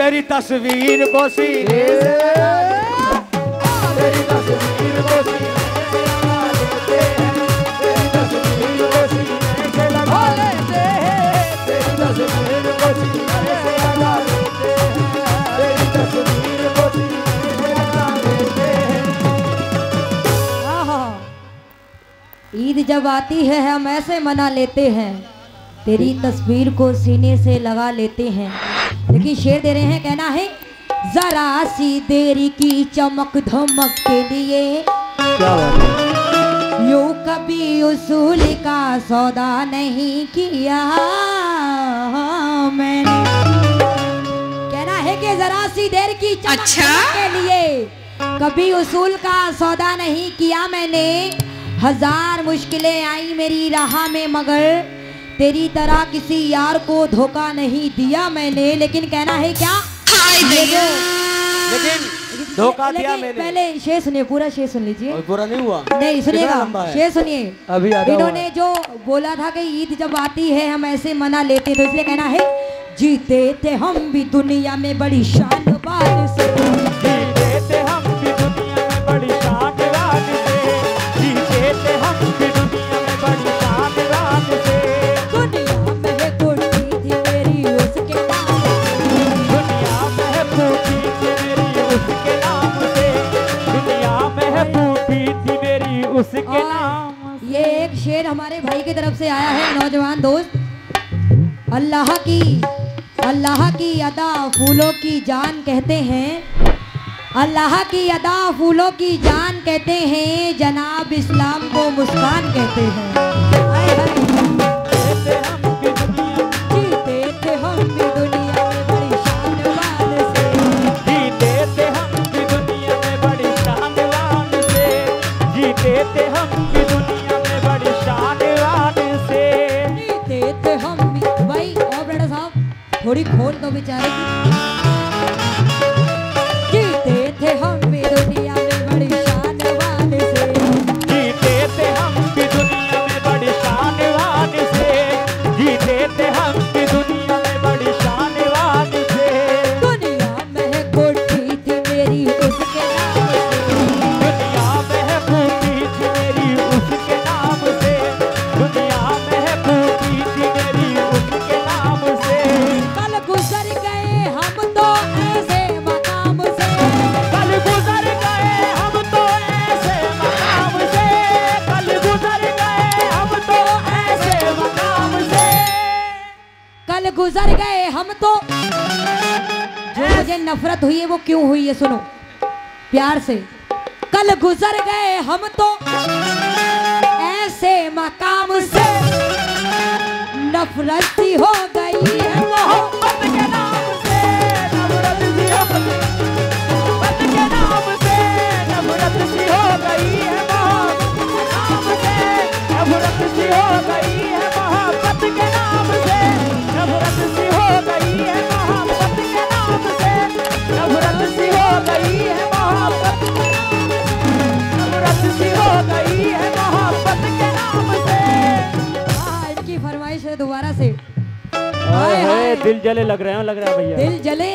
तेरी तस्वीर को सीने से, तेरी तस्वीर को सीने से लगा लेते हैं, तेरी तस्वीर को सीने से लगा लेते हैं, तेरी तस्वीर को सीने से लगा लेते हैं, तेरी तस्वीर को सीने से लगा लेते हैं। ईद जब आती है हम ऐसे मना लेते हैं, तेरी तस्वीर को सीने से लगा लेते हैं। देखिए शेर दे रहे हैं, कहना है जरा सी देरी की चमक धमक के लिए, क्या बात है? यूं कभी उसूल का सौदा नहीं किया मैंने। कहना है कि जरा सी देर की चमक धमक के लिए कभी उसूल का सौदा नहीं किया मैंने। हजार मुश्किलें आई मेरी राह में मगर तेरी तरह किसी यार को धोखा नहीं दिया मैंने। लेकिन कहना है क्या, लेकिन धोखा दिया मैंने। पहले शेर सुनिए, पूरा शेर सुन लीजिए। पूरा नहीं हुआ, नहीं सुनिएगा, शेर सुनिए। अभी इन्होंने जो बोला था कि ईद जब आती है हम ऐसे मना लेते, तो इसलिए कहना है जीते थे हम भी दुनिया में बड़ी शान बात से, जीते थे हम भी दुनिया में बड़ी शान बात से, जीते थे हम भी दुनिया में बड़ी शान बात से। उसके नाम। ये एक शेर हमारे भाई की तरफ से आया है, नौजवान दोस्त। अल्लाह की अदा फूलों की जान कहते हैं, अल्लाह की अदा फूलों की जान कहते हैं, जनाब इस्लाम को मुस्कान कहते हैं। जीते थे हम भी दुनिया में बड़ी शान बान से, जीते थे हम भी दुनिया में बड़ी शान बान से, जीते थे हम भी दुनिया में बड़ी शान बान से, जीते थे हम भी। भाई और बेटा साहब थोड़ी खोल दो बेचारे की। जीते थे हम भी दुनिया में बड़ी शान बान से, जीते थे हम भी दुनिया में बड़ी शान बान से, जीते थे हम भी दुनिया में बड़ी शान बान से। दुनिया में कोठी थी मेरी उसके नाम से, दुनिया में फूटी थी मेरी उसके नाम से, दुनिया में फूटी थी मेरी उसके नाम से। कल गुजर गए हम तो ऐसे मकाम से, कल गुजर गए हम तो ऐसे मकाम से, कल गुजर गए हम तो ऐसे मकाम से, कल गुजर गए हम तो। जो मुझे नफरत हुई है वो क्यों हुई है, सुनो प्यार से। कल गुजर गए हम तो ऐसे मकाम से, नफरत सी हो गई है मोहब्बत के नाम से, नफरत सी हो गई, मोहब्बत के नाम से, नफरत सी हो गई है, मोहब्बत के नाम से, नफरत सी हो गई है, मोहब्बत के नाम से, नफरत सी हो गई है, मोहब्बत के नाम से, नफरत सी हो गई है, मोहब्बत के नाम से, नफरत सी हो गई है, मोहब्बत के नाम से। इनकी फरमाइश है दोबारा से। हाय हाय दिल जले लग रहे हैं, लग रहा है भैया। दिल जले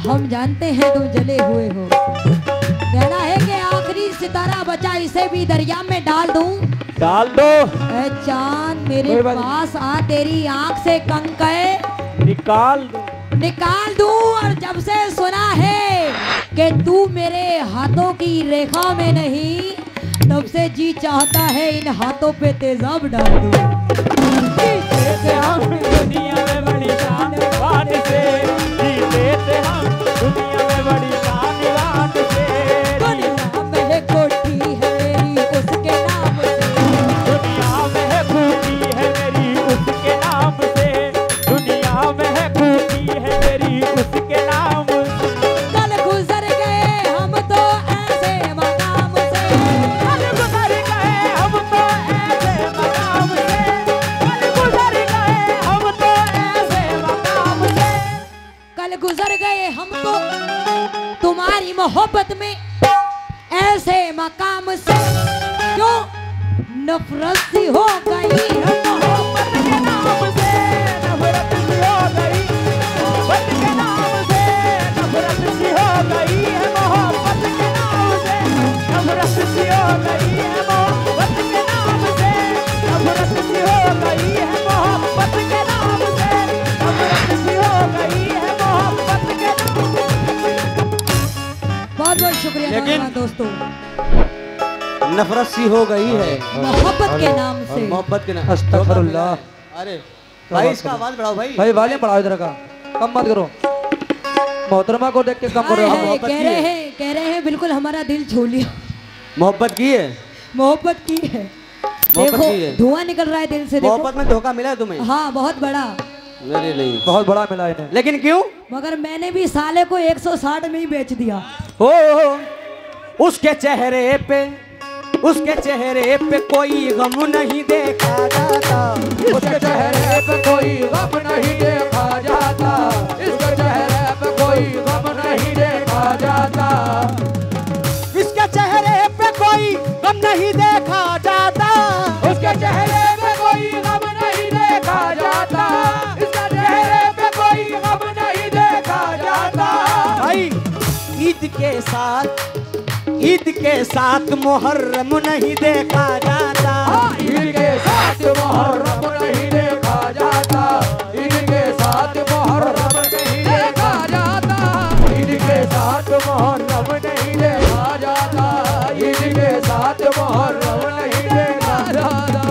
हम जानते हैं तुम जले हुए हो। कहना है कि आखिरी सितारा बचा इसे भी दरिया में डाल दूं, डाल दो। ऐ चांद मेरे पास आ, तेरी आंख से कंकड़ निकाल दो, निकाल दूं। और जब से सुना है कि तू मेरे हाथों की रेखा में नहीं, तब से जी चाहता है इन हाथों पे तेजाब डाल दूं। जीते हम दुनिया में बड़ी शान बान से, जीते थे हम दुनिया में बड़ी शान बान से। दुनिया में कोठी है मेरी उसके नाम से, दुनिया में खूबी है मेरी उसके नाम से, दुनिया में खूबी है मेरी उसके नाम से। कल गुजर गए हम तो ऐसे मकाम से, कल गुजर गए हम तो ऐसे मकाम से, कल गुजर गए हम तो ऐसे मकाम से। कल गुजर गए हम तो तुम्हारी मोहब्बत में ऐसे मकाम से, क्यों नफरत सी हो गई है मोहब्बत के नाम से, नफरत सी हो गई, मोहब्बत के नाम से, सी हो गई है मोहब्बत के नाम से, नफरत सी हो गई है मोहब्बत के नाम से, नफरत सी हो गई है मोहब्बत के नाम से। बहुत बहुत शुक्रिया लेकिन दोस्तों, नफरत सी हो गई है मोहब्बत के नाम से। मोहब्बत के नाम। अस्तगफिरुल्लाह। अरे भाई इसका आवाज बढ़ाओ भाई। भाई वॉल्यूम बढ़ाओ इधर का, कम मत करो। मोहतरमा को देख के कम करो। मोहब्बत की है। कह रहे हैं बिल्कुल हमारा दिल छू लिया। मोहब्बत की है, मोहब्बत की है। मोहब्बत देखो की है। धुआं निकल रहा है दिल से। देखो मोहब्बत में धोखा मिला है तुम्हें? हाँ बहुत बड़ा। मेरे नहीं, बहुत बड़ा मिला इन्हें। लेकिन क्यों? मगर मैंने भी साले को 160 में ही बेच दिया। हो उसके चेहरे पे कोई गम नहीं देखा जाता, उसके चेहरे पे कोई गम नहीं देखा जाता, इसके चेहरे पे कोई गम नहीं देखा जाता, इसके चेहरे पे कोई गम नहीं देखा जाता, उसके चेहरे पे कोई गम नहीं देखा जाता, इसके चेहरे पे कोई गम नहीं देखा जाता। भाई ईद के साथ मुहर्रम नहीं देखा जाता, ईद के साथ मुहर्रम नहीं देखा जाता, ईद के साथ मुहर्रम नहीं देखा जाता, ईद के साथ मुहर्रम नहीं देखा जाता, ईद के साथ मुहर्रम नहीं देखा जाता।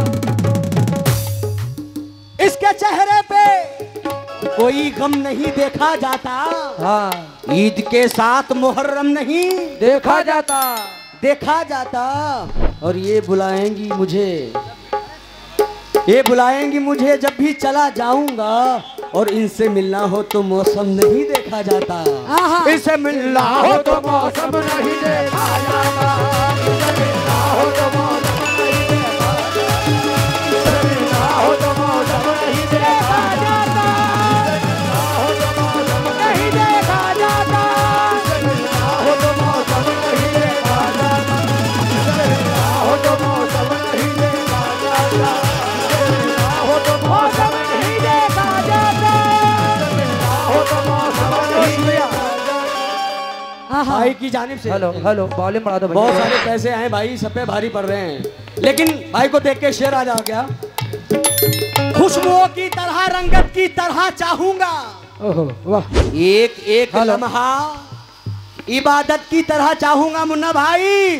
इसके चेहरे पे कोई गम नहीं देखा जाता, हाँ ईद के साथ मुहर्रम नहीं देखा जाता। और ये बुलाएंगी मुझे जब भी चला जाऊंगा, और इनसे मिलना हो तो मौसम नहीं देखा जाता, इनसे मिलना हो तो मौसम नहीं देखा जाता, इनसे मिलना हो तो मौसम नहीं देखा जाता, इनसे मिलना हो तो मौसम नहीं देखा जाता, इनसे मिलना हो तो मौसम नहीं देखा जाता, इनसे मिलना हो तो मौसम नहीं देखा जाता, इनसे मिलना हो तो मौसम नहीं देखा जाता, इनसे मिलना हो तो मौसम नहीं देखा जाता, इनसे मिलना हो तो मौसम नहीं देखा जाता। भाई की जानिब से हेलो वॉल्यूम बढ़ा दो। बहुत सारे पैसे आए भाई, सब पे भारी पड़ रहे हैं, लेकिन भाई को देख के शेर आ जा गया। खुशबुओं की तरह, रंगत की तरह चाहूंगा, ओहो वाह। एक एक लम्हा इबादत की तरह चाहूंगा। मुन्ना भाई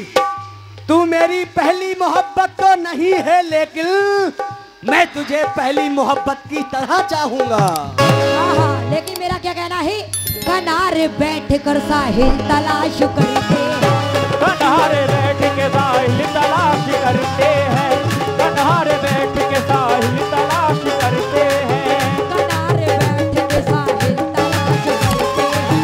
तू मेरी पहली मोहब्बत तो नहीं है, लेकिन मैं तुझे पहली मोहब्बत की तरह चाहूंगा। लेकिन मेरा क्या कहना है, किनारे बैठ कर साहिल तलाश करते हैं, किनारे बैठ के साहिल तलाश करते हैं, किनारे बैठ के साहिल तलाश करते हैं, किनारे बैठ के साहिल तलाश करते हैं,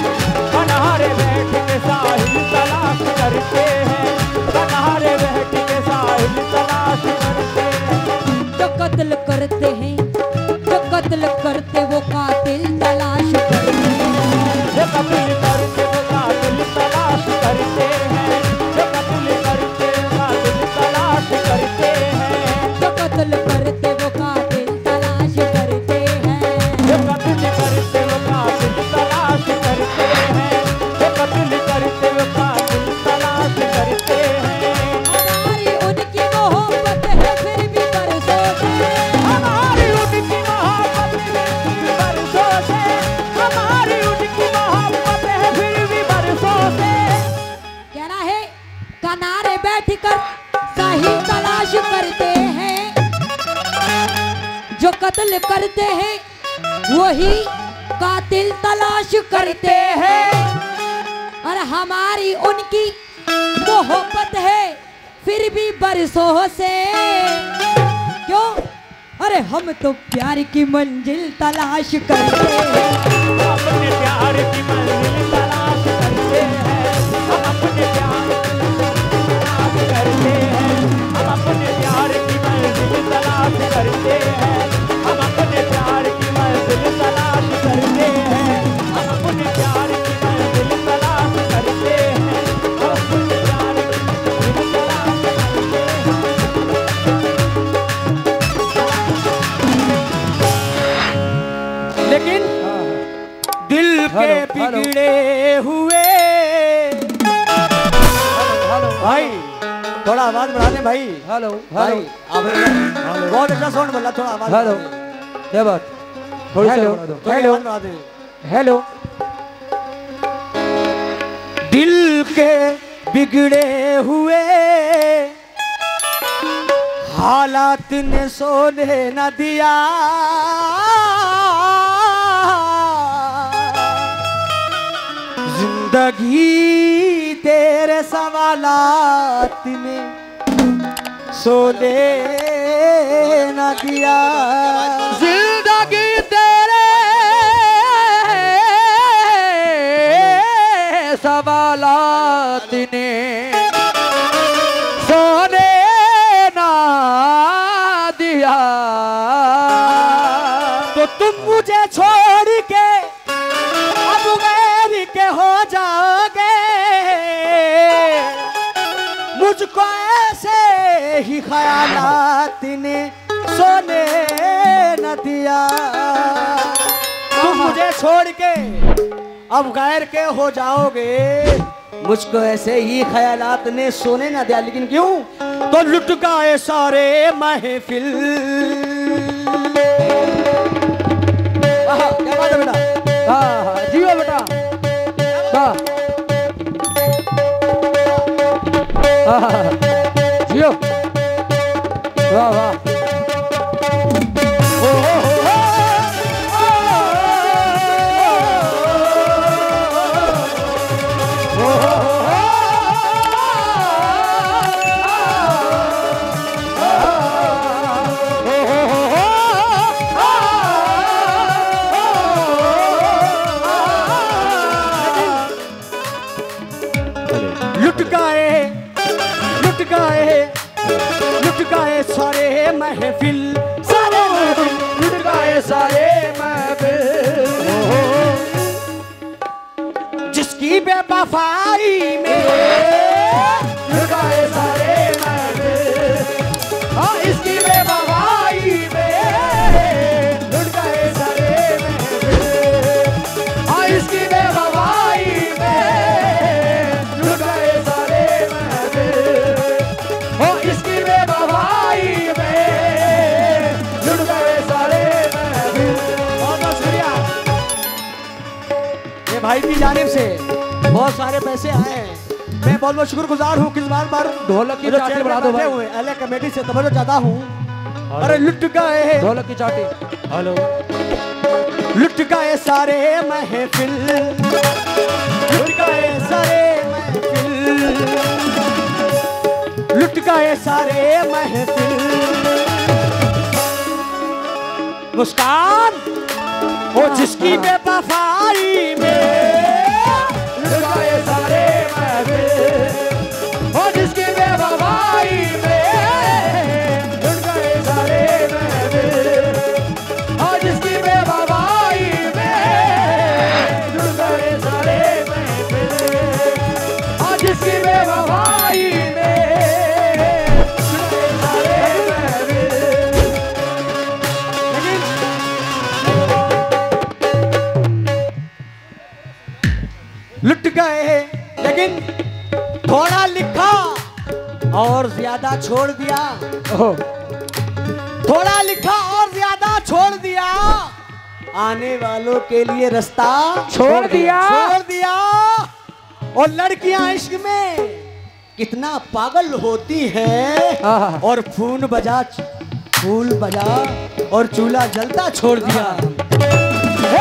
किनारे बैठ के साहिल तलाश करते हैं, किनारे बैठ के साहिल तलाश करते हैं। जो कत्ल करते हैं, जो कत्ल करते वो कातिल तलाश करते हैं, जो कत्ल करते वो कातिल तलाश करते हैं, जो कत्ल करते वो कातिल तलाश करते हैं, जो कत्ल करते वो कातिल तलाश करते हैं, जो कत्ल करते वो कातिल तलाश करते हैं, जो कत्ल करते वो कातिल तलाश करते हैं। हमारी उनकी मोहब्बत है फिर भी बरसों से, हमारी उनकी मोहब्बत है फिर भी बरसों से, हमारी उनकी मोहब्बत है फिर भी बरसों से। कहना है किनारे बैठकर साहिल तलाश करते हैं, जो कत्ल करते हैं वही कातिल तलाश करते हैं, और हमारी उनकी मोहब्बत है फिर भी बरसों से। क्यों? अरे हम तो प्यार की मंजिल तलाश करते हैं, अपने प्यार की मंजिल तलाश करते हैं, हम अपने प्यार की मंजिल तलाश करते हैं, हम अपने प्यार की मंजिल तलाश करते हैं, हम अपने प्यार की मंजिल तलाश करते हैं, हम अपने प्यार की मंजिल तलाश करते हैं, हम अपने प्यार की मंजिल तलाश करते हैं। लेकिन दिल के बिगड़े हुए भाई थोड़ा आवाज बढ़ा दे भाई। हेलो भाई हेलो बहुत अच्छा साउंड बोला, थोड़ा आवाज हेलो क्या बात थोड़ी सी हेलो बढ़ा दो। हेलो बढ़ा दे। हेलो दिल के बिगड़े हुए हालात ने सोने न दिया, जिंदगी तेरे सवालात ने सोने न दिया, जिंदगी तेरे सवालात ने सोने ना दिया। तो तुम मुझे छोड़ के अब गैर के हो जाओगे, मुझको ऐसे ही ख्यालात ने सोने न दिया। तुम मुझे छोड़ के अब गैर के हो जाओगे, मुझको ऐसे ही ख्यालात ने सोने न दिया। लेकिन क्यों? तो लुट गए सारे महफिल। क्या बात है बेटा? हाँ जियो बेटा। हाँ जियो वाह वाह। लुट गए सारे महफिल, सारे महफिल लुट गए सारे महफिल। जिसकी बेवफाई में लुट गए सारे महफिल। हाँ इसकी बेवफाई में लुट गए सारे महफिल। हाँ इसकी बेवफाई में लुट गए सारे महफिल। हाँ इसकी बेवफाई में लुट गए सारे महफिल। बहुत बहुत शुक्रिया। ये भाई की जानिब से बहुत सारे पैसे आए हैं, मैं बहुत बहुत शुक्रगुजार हूँ। किस बार ढोलक की चाटी बढ़ा दो भाई। हुए एलए कमेटी से तवज्जो चाहता हूँ। अरे लुट गए ढोलक की चाटी। हेलो लुट गए सारे महफिल, लुट गए सारे महफिल, लुट गए सारे महफिल। मुस्कान वो जिसकी बेवफाई में लुट गए सारे महफिल। और जिसकी बेवफाई में लुट गए सारे महफिल। और जिसकी बेवफाई में लुट गए सारे महफिल। और जिसकी बेवफाई में लुट गए सारे महफिल। लुट गए लेकिन थोड़ा लिखा और ज्यादा छोड़ दिया, थोड़ा लिखा और ज्यादा छोड़ दिया, आने वालों के लिए रास्ता छोड़ दिया। और लड़कियां इश्क में कितना पागल होती हैं, और फूल बजा और चूल्हा जलता छोड़ दिया।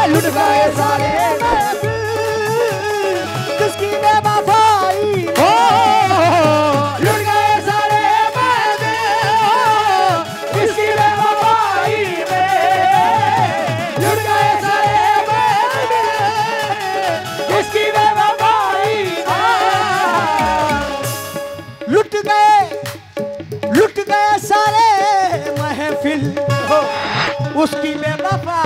लुट गए सारे महफिल। जिसकी बेवफाई लुट गए सारे महफिल। जिसकी बेवफाई में लुट गए सारे महफिल। जिसकी बेवफाई लुट गए सारे महफिल, उसकी बेवफाई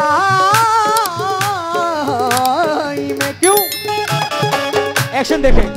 में। क्यों? एक्शन देखें।